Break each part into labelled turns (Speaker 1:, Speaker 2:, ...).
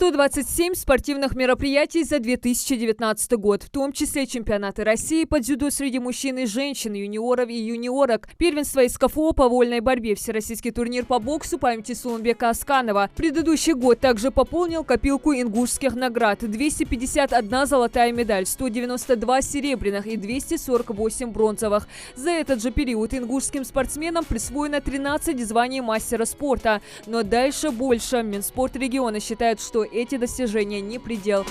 Speaker 1: 127 спортивных мероприятий за 2019 год, в том числе чемпионаты России по дзюдо среди мужчин и женщин, юниоров и юниорок, первенство СКФО по вольной борьбе, всероссийский турнир по боксу памяти Суланбека Асканова. Предыдущий год также пополнил копилку ингушских наград: 251 золотая медаль, 192 серебряных и 248 бронзовых. За этот же период ингушским спортсменам присвоено 13 званий мастера спорта. Но дальше больше. Минспорт региона считает, что эти достижения не предел.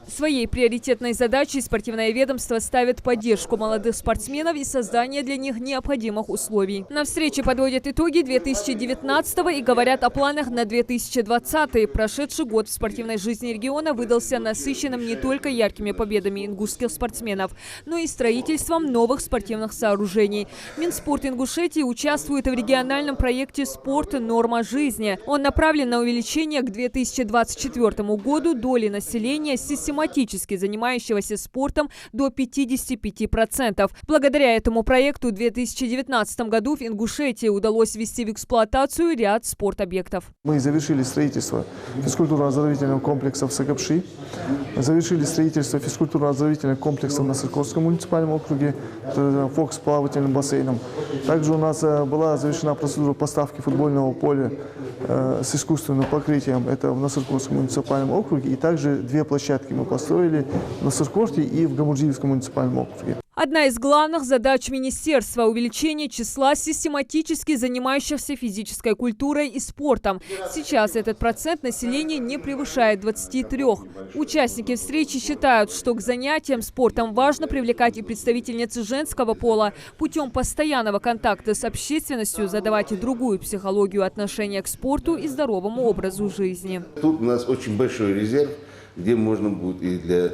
Speaker 1: Своей приоритетной задачей спортивное ведомство ставит поддержку молодых спортсменов и создание для них необходимых условий. На встрече подводят итоги 2019 и говорят о планах на 2020. Прошедший год в спортивной жизни региона выдался насыщенным не только яркими победами ингушских спортсменов, но и строительством новых спортивных сооружений. Минспорт Ингушетии участвует в региональном проекте «Спорт. Норма жизни». Он направлен на увеличение к 2024 году доли населения систематически занимающегося спортом до 55%. Благодаря этому проекту в 2019 году в Ингушетии удалось ввести в эксплуатацию ряд спортобъектов.
Speaker 2: Мы завершили строительство физкультурно-оздоровительного комплекса в Сакапши, завершили строительство физкультурно-оздоровительного комплекса на Сырковском муниципальном округе, ФОК с плавательным бассейном. Также у нас была завершена процедура поставки футбольного поля с искусственным покрытием, это в Насырковском муниципальном округе, и также две площадки мы построили на Сырковке и в Гамурджиевском муниципальном округе.
Speaker 1: Одна из главных задач министерства – увеличение числа систематически занимающихся физической культурой и спортом. Сейчас этот процент населения не превышает 23. Участники встречи считают, что к занятиям спортом важно привлекать и представительниц женского пола, путем постоянного контакта с общественностью задавать другую психологию отношения к спорту и здоровому образу жизни.
Speaker 3: Тут у нас очень большой резерв, где можно будет и для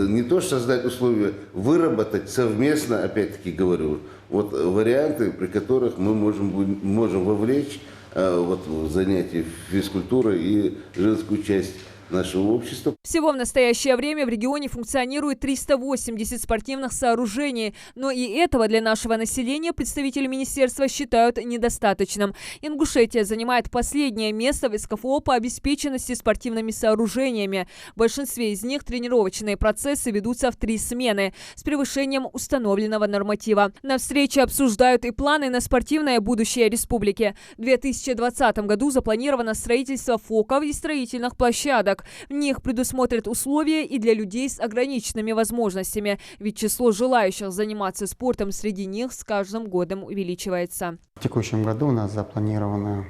Speaker 3: не то что создать условия, выработать совместно, опять-таки говорю, вот варианты, при которых мы можем вовлечь в занятия физкультурой и женскую часть нашего общества.
Speaker 1: Всего в настоящее время в регионе функционирует 380 спортивных сооружений. Но и этого для нашего населения представители министерства считают недостаточным. Ингушетия занимает последнее место в СКФО по обеспеченности спортивными сооружениями. В большинстве из них тренировочные процессы ведутся в 3 смены с превышением установленного норматива. На встрече обсуждают и планы на спортивное будущее республики. В 2020 году запланировано строительство ФОКов и строительных площадок. В них предусмотрят условия и для людей с ограниченными возможностями, ведь число желающих заниматься спортом среди них с каждым годом увеличивается.
Speaker 4: В текущем году у нас запланирована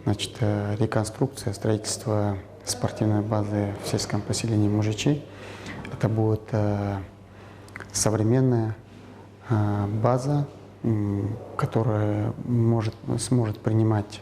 Speaker 4: реконструкция, строительство спортивной базы в сельском поселении Мужичи. Это будет современная база, которая сможет принимать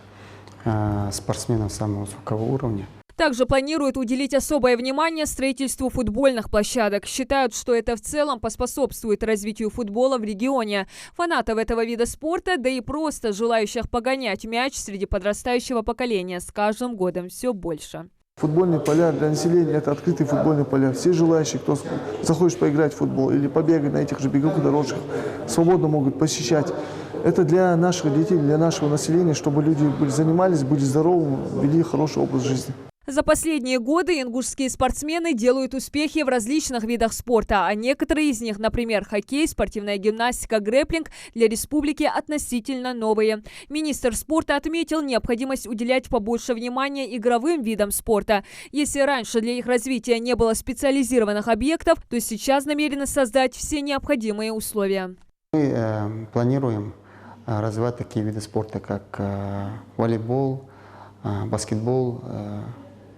Speaker 4: спортсменов самого высокого уровня.
Speaker 1: Также планируют уделить особое внимание строительству футбольных площадок. Считают, что это в целом поспособствует развитию футбола в регионе. Фанатов этого вида спорта, да и просто желающих погонять мяч среди подрастающего поколения с каждым годом все больше.
Speaker 2: Футбольные поля для населения – это открытые футбольные поля. Все желающие, кто захочет поиграть в футбол или побегать на этих же беговых дорожках, свободно могут посещать. Это для наших детей, для нашего населения, чтобы люди занимались, были здоровы, вели хороший образ жизни.
Speaker 1: За последние годы ингушские спортсмены делают успехи в различных видах спорта, а некоторые из них, например, хоккей, спортивная гимнастика, грэпплинг, для республики относительно новые. Министр спорта отметил необходимость уделять побольше внимания игровым видам спорта. Если раньше для их развития не было специализированных объектов, то сейчас намерены создать все необходимые условия.
Speaker 4: Мы планируем развивать такие виды спорта, как волейбол, баскетбол,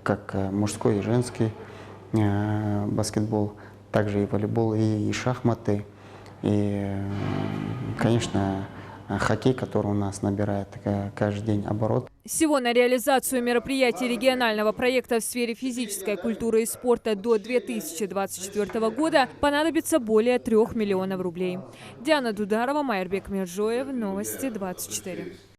Speaker 4: как мужской и женский баскетбол, также и волейбол, и шахматы, и, конечно, хоккей, который у нас набирает каждый день оборот.
Speaker 1: Всего на реализацию мероприятий регионального проекта в сфере физической культуры и спорта до 2024 года понадобится более 3 миллионов рублей. Диана Дударова, Майербек Миржоев, Новости 24.